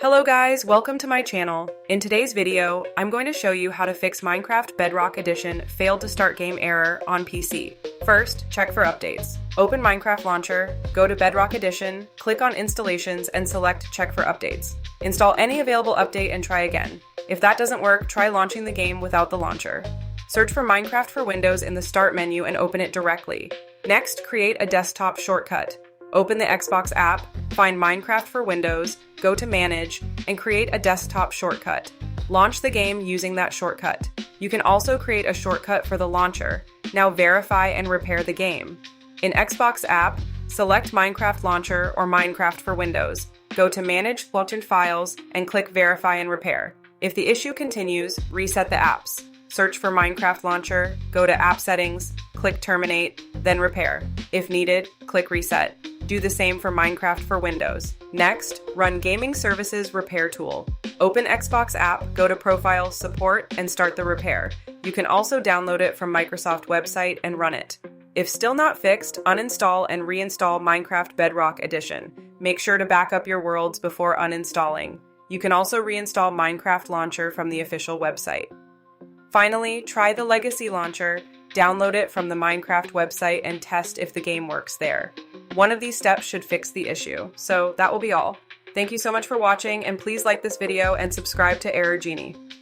Hello guys, welcome to my channel. In today's video, I'm going to show you how to fix Minecraft Bedrock Edition failed to start game error on PC. First, check for updates. Open Minecraft Launcher, go to Bedrock Edition, click on Installations and select Check for Updates. Install any available update and try again. If that doesn't work, try launching the game without the launcher. Search for Minecraft for Windows in the Start menu and open it directly. Next, create a desktop shortcut. Open the Xbox app, find Minecraft for Windows, go to Manage, and create a desktop shortcut. Launch the game using that shortcut. You can also create a shortcut for the launcher. Now verify and repair the game. In Xbox app, select Minecraft Launcher or Minecraft for Windows. Go to Manage Launch and Files and click Verify and Repair. If the issue continues, reset the apps. Search for Minecraft Launcher, go to App Settings, click Terminate, then Repair. If needed, click Reset. Do the same for Minecraft for Windows. Next, run Gaming Services Repair Tool. Open Xbox app, go to Profile, Support, and start the repair. You can also download it from Microsoft website and run it. If still not fixed, uninstall and reinstall Minecraft Bedrock Edition. Make sure to back up your worlds before uninstalling. You can also reinstall Minecraft Launcher from the official website. Finally, try the Legacy Launcher, download it from the Minecraft website and test if the game works there. One of these steps should fix the issue. So that will be all. Thank you so much for watching, and please like this video and subscribe to Genie.